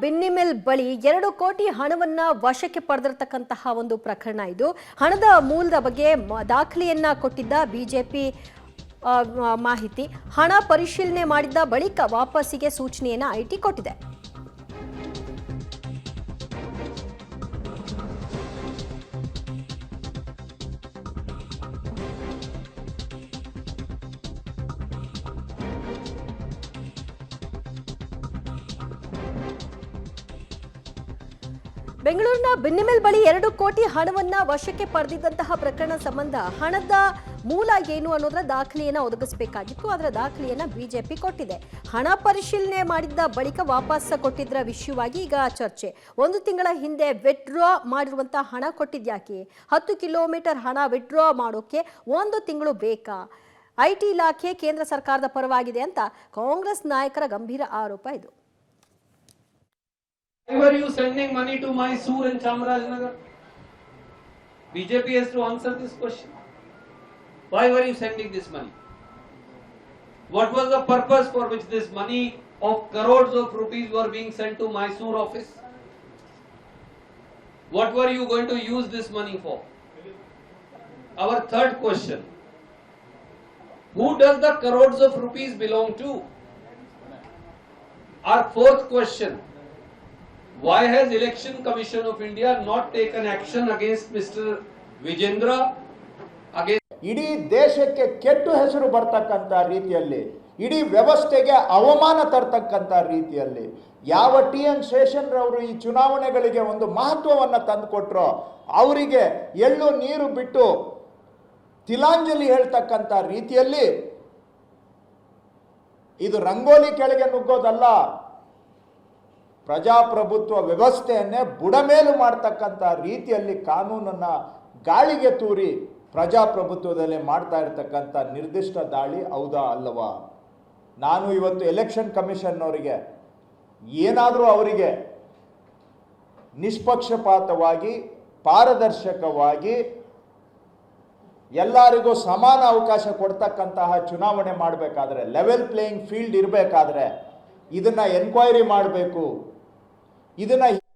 ಬಿನ್ನಿಮಿಲ್ ಬಳಿ 2 ಕೋಟಿ ಹಣವನ್ನ ವಶಕ್ಕೆ ಪಡೆದಿರತಕ್ಕಂತಹ ಒಂದು ಪ್ರಕರಣ ಇದು. ಹಣದ ಮೂಲದ ಬಗ್ಗೆ ದಾಖಲೆಯನ್ನ ಕೊಟ್ಟಿದ್ದ ಬಿಜೆಪಿ ಮಾಹಿತಿ. ಹಣ ಪರಿಶೀಲನೆ ಮಾಡಿದ ಬಳಿಕ ವಾಪಸ್ಸಿಗೆ ಸೂಚನೆಯನ್ನ ಐಟಿ ಕೊಟ್ಟಿದೆ. ಬೆಂಗಳೂರಿನ ಬಿನ್ನಿಮಿಲ್ ಬಳಿ 2 ಕೋಟಿ ಹಣವನ್ನ ವಶಕ್ಕೆ ಪಡೆದಿದ್ದಂತಹ ಪ್ರಕರಣ ಸಂಬಂಧ ಹಣದ ಮೂಲ ಏನು ಅನ್ನೋದರ ದಾಖಲೆಯನ್ನ ಒದಗಿಸಬೇಕಾಗಿತ್ತು. ಅದರ ದಾಖಲೆಯನ್ನ ಬಿಜೆಪಿ ಕೊಟ್ಟಿದೆ. ಹಣ ಪರಿಶೀಲನೆ ಮಾಡಿದ್ದ ಬಳಿಕ ವಾಪಸ್ ಕೊಟ್ಟಿದ್ದರ ವಿಷಯವಾಗಿ ಈಗ ಚರ್ಚೆ. 1 ತಿಂಗಳ ಹಿಂದೆ ವಿತ್ಡ್ರಾ ಮಾಡಿರುವಂತಹ ಹಣ ಕೊಟ್ಟಿದ್ಯಾಕೆ? 10 ಕಿಲೋಮೀಟರ್ ಹಣ ವಿತ್ಡ್ರಾ ಮಾಡೋಕೆ 1 ತಿಂಗಳು ಬೇಕಾ? ಐಟಿ ಇಲಾಖೆ ಕೇಂದ್ರ ಸರ್ಕಾರದ ಪರವಾಗಿದೆ ಅಂತ ಕಾಂಗ್ರೆಸ್ ನಾಯಕರ ಗಂಭೀರ ಆರೋಪ ಇದು. Why were you sending money to Mysore and Chamarajanagar? BJP has to answer this question. Why were you sending this money? What was the purpose for which this money of crores of rupees were being sent to Mysore office? What were you going to use this money for? Our third question. Who does the crores of rupees belong to? Our fourth question. Why has Election Commission of India not taken action against Mr. Vijendra? ಇಡೀ ದೇಶಕ್ಕೆ ಕೆಟ್ಟ ಹೆಸರು ಬರ್ತಕ್ಕಂಥ ರೀತಿಯಲ್ಲಿ, ಇಡೀ ವ್ಯವಸ್ಥೆಗೆ ಅವಮಾನ ತರ್ತಕ್ಕಂಥ ರೀತಿಯಲ್ಲಿ ಯಾವ ಟಿ.ಎನ್. ಶೇಷನ್ ರವರು ಈ ಚುನಾವಣೆಗಳಿಗೆ ಒಂದು ಮಹತ್ವವನ್ನು ತಂದುಕೊಟ್ರೋ ಅವರಿಗೆ ಎಳ್ಳು ನೀರು ಬಿಟ್ಟು ತಿಲಾಂಜಲಿ ಹೇಳ್ತಕ್ಕಂಥ ರೀತಿಯಲ್ಲಿ ಇದು ರಂಗೋಲಿ ಕೆಳಗೆ ನುಗ್ಗೋದಲ್ಲ, ಪ್ರಜಾಪ್ರಭುತ್ವ ವ್ಯವಸ್ಥೆಯನ್ನೇ ಬುಡಮೇಲು ಮಾಡ್ತಕ್ಕಂಥ ರೀತಿಯಲ್ಲಿ ಕಾನೂನನ್ನು ಗಾಳಿಗೆ ತೂರಿ ಪ್ರಜಾಪ್ರಭುತ್ವದಲ್ಲಿ ಮಾಡ್ತಾ ಇರತಕ್ಕಂಥ ನಿರ್ದಿಷ್ಟ ದಾಳಿ ಹೌದಾ ಅಲ್ಲವಾ? ನಾನು ಇವತ್ತು ಎಲೆಕ್ಷನ್ ಕಮಿಷನ್ನವರಿಗೆ ಏನಾದರೂ ಅವರಿಗೆ ನಿಷ್ಪಕ್ಷಪಾತವಾಗಿ ಪಾರದರ್ಶಕವಾಗಿ ಎಲ್ಲರಿಗೂ ಸಮಾನ ಅವಕಾಶ ಕೊಡ್ತಕ್ಕಂತಹ ಚುನಾವಣೆ ಮಾಡಬೇಕಾದ್ರೆ, ಲೆವೆಲ್ ಪ್ಲೇಯಿಂಗ್ ಫೀಲ್ಡ್ ಇರಬೇಕಾದ್ರೆ ಇದನ್ನು ಎನ್ಕ್ವೈರಿ ಮಾಡಬೇಕು. ಇದನ್ನು